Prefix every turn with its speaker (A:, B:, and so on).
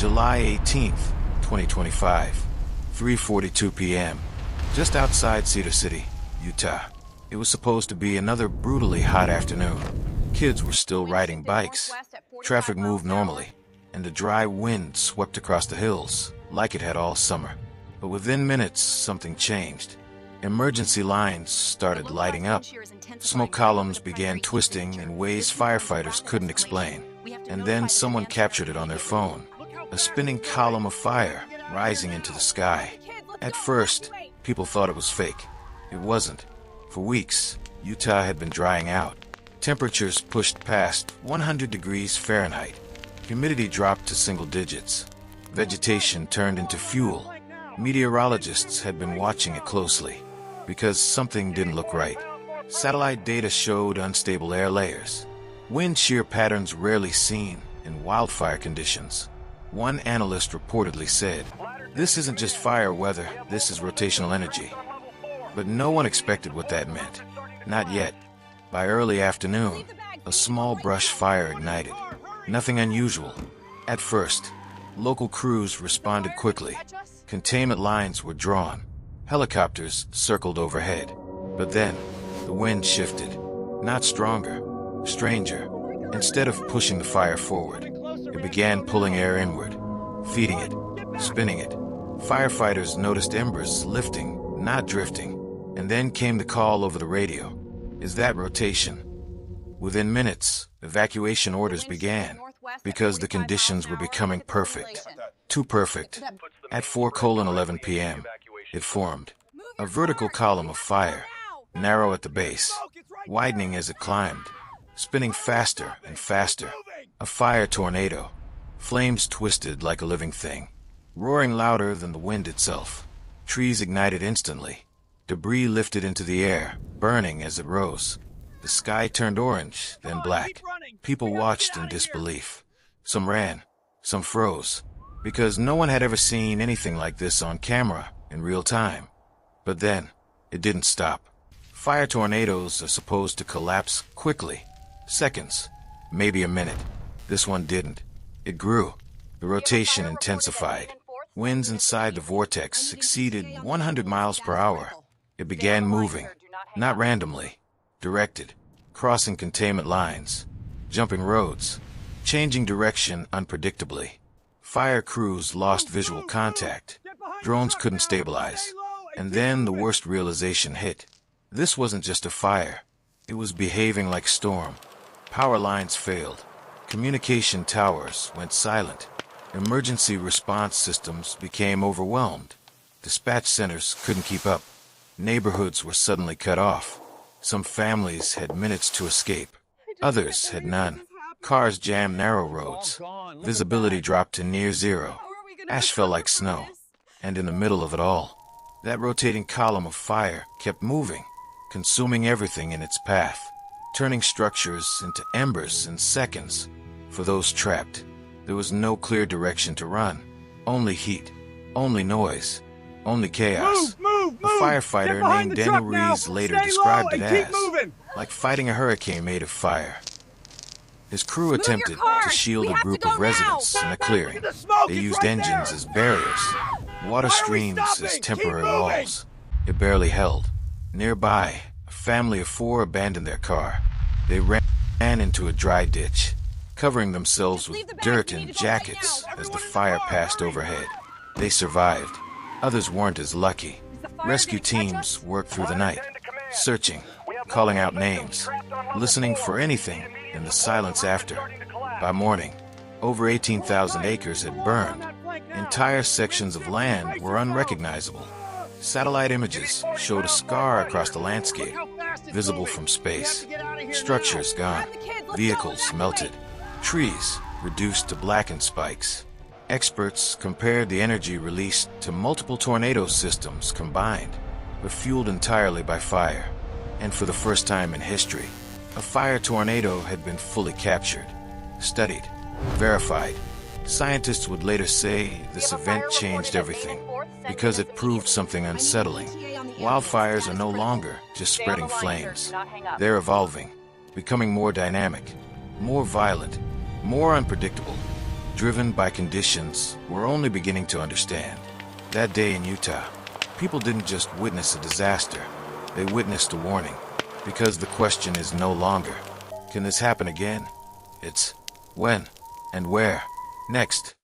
A: July 18th, 2025, 3:42 p.m., just outside Cedar City, Utah. It was supposed to be another brutally hot afternoon. Kids were still riding bikes. Traffic moved normally, and a dry wind swept across the hills like it had all summer. But within minutes, something changed. Emergency lines started lighting up. Smoke columns began twisting in ways firefighters couldn't explain. And then someone captured it on their phone. A spinning column of fire rising into the sky. At first, people thought it was fake. It wasn't. For weeks, Utah had been drying out. Temperatures pushed past 100 degrees Fahrenheit. Humidity dropped to single digits. Vegetation turned into fuel. Meteorologists had been watching it closely because something didn't look right. Satellite data showed unstable air layers, wind shear patterns rarely seen in wildfire conditions. One analyst reportedly said, "This isn't just fire weather, this is rotational energy." But no one expected what that meant. Not yet. By early afternoon, a small brush fire ignited. Nothing unusual. At first, local crews responded quickly. Containment lines were drawn. Helicopters circled overhead. But then, the wind shifted. Not stronger, stranger. Instead of pushing the fire forward, it began pulling air inward, feeding it, spinning it. Firefighters noticed embers lifting, not drifting. And then came the call over the radio. Is that rotation? Within minutes, evacuation orders began because the conditions were becoming perfect. Too perfect. At 4:11 p.m., it formed. A vertical column of fire, narrow at the base, widening as it climbed, spinning faster and faster. A fire tornado. Flames twisted like a living thing, roaring louder than the wind itself. Trees ignited instantly. Debris lifted into the air, burning as it rose. The sky turned orange, then black. People watched in disbelief. Some ran, some froze, because no one had ever seen anything like this on camera in real time. But then, it didn't stop. Fire tornadoes are supposed to collapse quickly. Seconds, maybe a minute. This one didn't. It grew. The rotation intensified. Winds inside the vortex exceeded 100 miles per hour. It began moving, not randomly, directed, crossing containment lines, jumping roads, changing direction unpredictably. Fire crews lost visual contact. Drones couldn't stabilize. And then the worst realization hit. This wasn't just a fire. It was behaving like storm. Power lines failed. Communication towers went silent. Emergency response systems became overwhelmed. Dispatch centers couldn't keep up. Neighborhoods were suddenly cut off. Some families had minutes to escape. Others had none. Cars jammed narrow roads. Visibility dropped to near zero. Ash fell like snow. And in the middle of it all, that rotating column of fire kept moving, consuming everything in its path, turning structures into embers in seconds. For those trapped, there was no clear direction to run. Only heat, only noise, only chaos. A firefighter named Daniel Rees later described it as like fighting a hurricane made of fire. His crew attempted to shield a group of residents in a clearing. They used engines as barriers, water streams as temporary walls. It barely held. Nearby, a family of 4 abandoned their car. They ran into a dry ditch, covering themselves with dirt and jackets as the fire passed overhead. They survived. Others weren't as lucky. Rescue teams worked through the night, searching, calling out names, listening for anything in the silence after. By morning, over 18,000 acres had burned. Entire sections of land were unrecognizable. Satellite images showed a scar across the landscape, visible from space. Structures gone, vehicles melted, trees reduced to blackened spikes. Experts compared the energy released to multiple tornado systems combined, but fueled entirely by fire. And for the first time in history, a fire tornado had been fully captured, studied, verified. Scientists would later say this event changed everything, because it proved something unsettling. Wildfires are no longer just spreading flames. They're evolving, becoming more dynamic, more violent, more unpredictable. driven by conditions we're only beginning to understand. That day in Utah, people didn't just witness a disaster, they witnessed a warning. Because the question is no longer, can this happen again? It's when and where? Next.